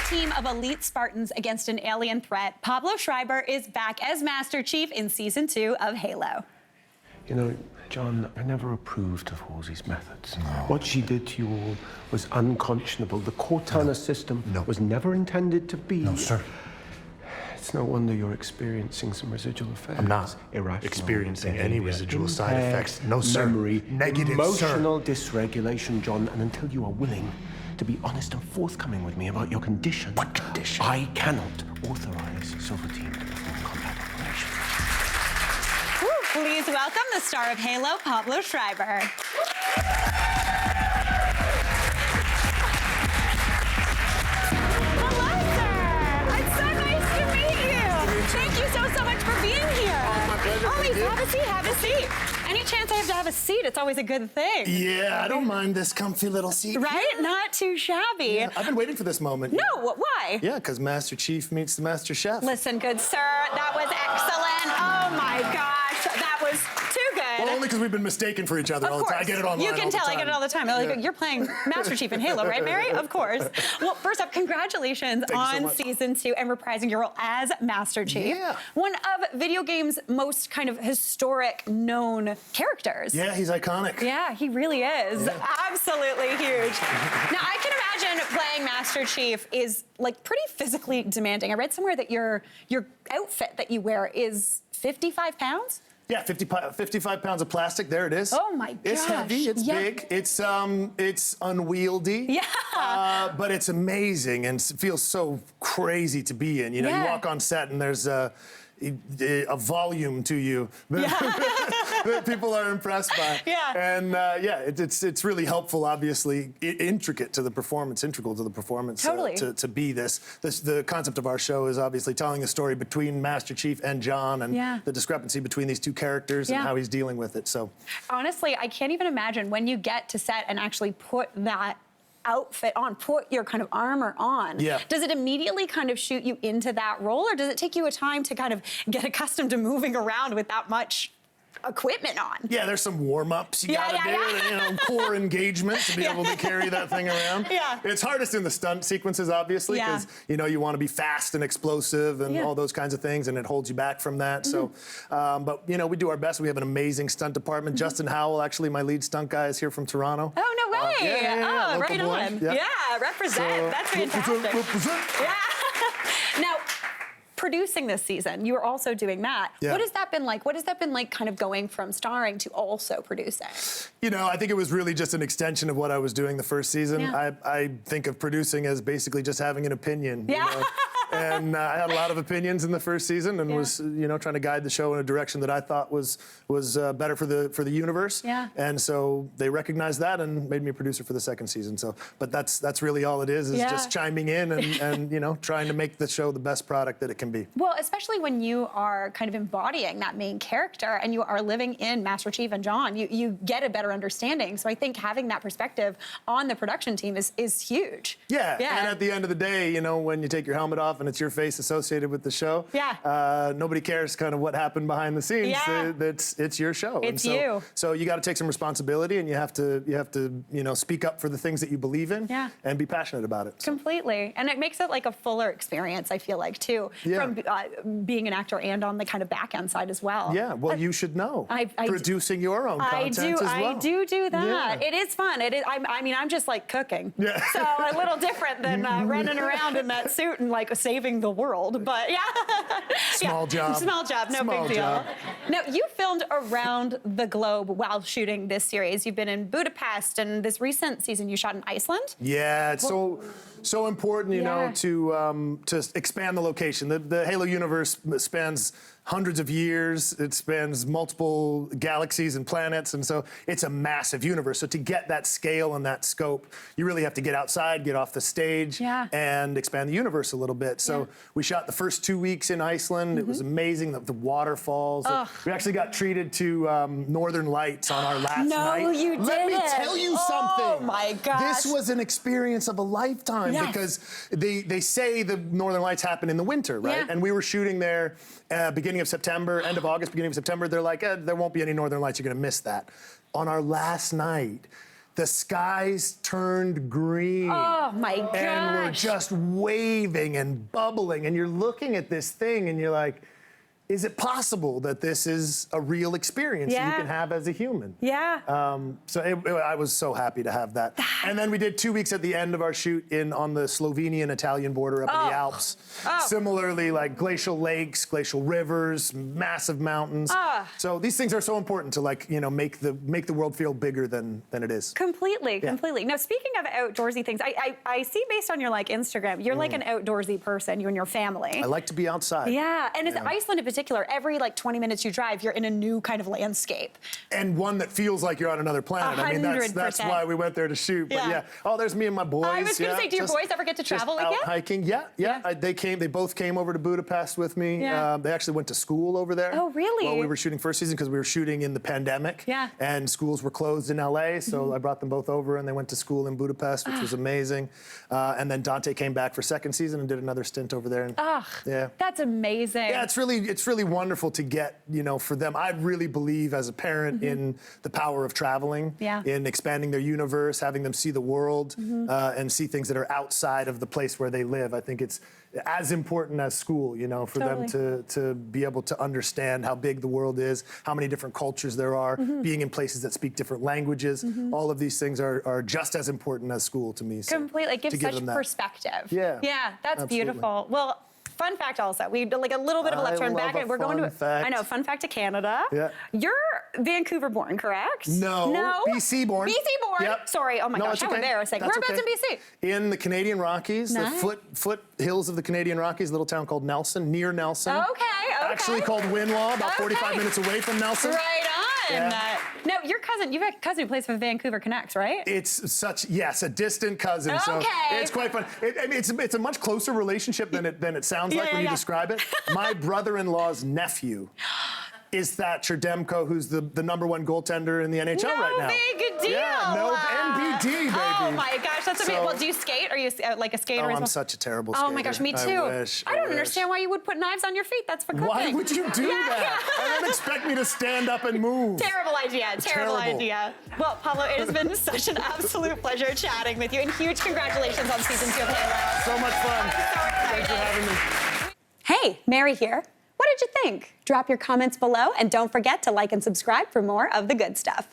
team of elite Spartans against an alien threat, Pablo Schreiber is back as Master Cheif in Season 2 of Halo. You know, John, I never approved of Halsey's methods. No. What she did to you all was unconscionable. The Cortana system was never intended to be. No, sir. It's no wonder you're experiencing some residual effects. I'm not irrational experiencing behavior, any residual side impaired effects. No, sir. Memory, negative, emotional dysregulation, John, and until you are willing to be honest and forthcoming with me about your condition. What condition? I cannot authorize Silver Team to perform combat operations. Please welcome the star of Halo, Pablo Schreiber. Hello, sir. It's so nice to meet you. Thank you so much for being here. Oh, my pleasure. Please, have a seat. Any chance I have to have a seat, it's always a good thing. Yeah, I don't mind this comfy little seat. Right? Not too shabby. Yeah, I've been waiting for this moment. No, why? Yeah, because Master Cheif meets the Master Chef. Listen, good sir, that was excellent. Oh my gosh, that was too good. Well, only because we've been mistaken for each other all the time. I get it online. You can tell, I get it all the time. Like, you're playing Master Cheif in Halo, right, Mary? Of course. Well, first up, congratulations on Season 2 and reprising your role as Master Cheif. Yeah. One of video games' most kind of historic known characters. Yeah, he's iconic. Yeah, he really is. Yeah. Absolutely huge. Now, I can imagine playing Master Cheif is like pretty physically demanding. I read somewhere that your outfit that you wear is 55 pounds? Yeah, 55 pounds of plastic. There it is. Oh my gosh. It's heavy. It's big. It's unwieldy. Yeah. But it's amazing and it feels so crazy to be in. You know, you walk on set and there's a volume to you that people are impressed by. Yeah. And it's really helpful, obviously, intricate to the performance, integral to the performance. Totally. To be this. The concept of our show is obviously telling a story between Master Cheif and John and the discrepancy between these two characters and how he's dealing with it. So honestly, I can't even imagine when you get to set and actually put that outfit on, put your kind of armor on. Yeah. Does it immediately kind of shoot you into that role, or does it take you a time to kind of get accustomed to moving around with that much equipment on? Yeah, there's some warm-ups you gotta do, you know, core engagement to be able to carry that thing around. Yeah. It's hardest in the stunt sequences, obviously, because you know you want to be fast and explosive and all those kinds of things, and it holds you back from that. So, but you know, we do our best. We have an amazing stunt department. Justin Howell, actually, my lead stunt guy, is here from Toronto. Oh, no way! Oh, right boy. on. Yeah, represent. So, that's fantastic. represent. Yeah. Now, producing this season, you were also doing that. Yeah. What has that been like? What has that been like kind of going from starring to also producing? You know, I think it was really just an extension of what I was doing the first season. I think of producing as basically just having an opinion. Yeah. You know? And I had a lot of opinions in the first season and was, you know, trying to guide the show in a direction that I thought was better for the universe. Yeah. And so they recognized that and made me a producer for the second season. So, but that's really all it is just chiming in and you know, trying to make the show the best product that it can be. Well, especially when you are kind of embodying that main character and you are living in Master Cheif and John, you get a better understanding. So I think having that perspective on the production team is huge. Yeah. And at the end of the day, you know, when you take your helmet off and it's your face associated with the show, nobody cares kind of what happened behind the scenes. Yeah. It's your show. It's and you. So you got to take some responsibility and you have to you know, speak up for the things that you believe in and be passionate about it. So. Completely. And it makes it like a fuller experience, I feel like, too, from being an actor and on the kind of back end side as well. Yeah, well, you should know. Producing your own content as well. I do that. Yeah. It is fun. It is. I mean, I'm just like cooking. Yeah. So a little different than running around in that suit and like saving the world. But Small job. Small job. No big deal. Job. Now, you filmed around the globe while shooting this series. You've been in Budapest, and this recent season you shot in Iceland. Yeah, it's so important, you know, to expand the location. The Halo universe spans hundreds of years. It spans multiple galaxies and planets, and so it's a massive universe. So to get that scale and that scope, you really have to get outside, get off the stage, and expand the universe a little bit. So we shot the first 2 weeks in Iceland. It was amazing, the waterfalls. We actually got treated to Northern Lights on our last night. No, you didn't. Let me tell you something. Oh my gosh. This was an experience of a lifetime because they say the Northern Lights happen in the winter, right? Yeah. And we were shooting there beginning of September, end of August, beginning of September. They're like, there won't be any Northern Lights. You're going to miss that. On our last night, the skies turned green. Oh my gosh. And we're just waving and bubbling, and you're looking at this thing and you're like, is it possible that this is a real experience that you can have as a human? Yeah. I was so happy to have that. And then we did 2 weeks at the end of our shoot on the Slovenian-Italian border up in the Alps. Similarly, like glacial lakes, glacial rivers, massive mountains. So these things are so important to make the world feel bigger than it is. Completely. Now, speaking of outdoorsy things, I see based on your Instagram, you're like an outdoorsy person, you and your family. I like to be outside. Yeah, and it's Iceland in particular, every 20 minutes you drive, you're in a new kind of landscape. And one that feels like you're on another planet. 100%. I mean, that's why we went there to shoot. But oh, there's me and my boys. I was going to say, do your boys ever get to travel out again? Hiking, they both came over to Budapest with me. They actually went to school over there. Oh, really? While we were shooting first season, because we were shooting in the pandemic. Yeah. And schools were closed in LA, so I brought them both over, and they went to school in Budapest, which was amazing. And then Dante came back for second season and did another stint over there. And, That's amazing. Yeah, it's really wonderful to get, for them. I really believe as a parent in the power of traveling, in expanding their universe, having them see the world, and see things that are outside of the place where they live. I think it's as important as school, for them to be able to understand how big the world is, how many different cultures there are, being in places that speak different languages. All of these things are just as important as school to me. So Completely. It gives such perspective. Yeah, that's absolutely. Beautiful. Well, fun fact also, we did a little bit of a left turn back, and we're going to fact. I know, fun fact to Canada. Yeah. You're Vancouver born, correct? No. BC born. BC born. Yep. Sorry. Oh my gosh, how embarrassing. Whereabouts in BC? In the Canadian Rockies, Nice. the foothills of the Canadian Rockies, a little town called Nelson, near Nelson. Okay. Actually called Winlaw, about 45 minutes away from Nelson. Right on. Yeah. Now, your cousin, you've got a cousin who plays for Vancouver Canucks, right? It's a distant cousin. So it's quite fun. It's a much closer relationship than it sounds like when you describe it. My brother-in-law's nephew is Thatcher Demko, who's the #1 goaltender in the NHL right now. No big deal. Yeah, no NBD, baby. Oh my gosh, that's amazing. Well, do you skate? Are you like a skater? Oh, I'm such a terrible skater. Oh my gosh, me too. I don't understand why you would put knives on your feet. That's for cooking. Why would you do that? I don't expect me to stand up and move. Terrible idea. Terrible idea. Well, Pablo, it has been such an absolute pleasure chatting with you, and huge congratulations on season 2 of Halo. So much fun. I'm so excited. Thanks for having me. Hey, Mary here. What did you think? Drop your comments below, and don't forget to like and subscribe for more of the good stuff.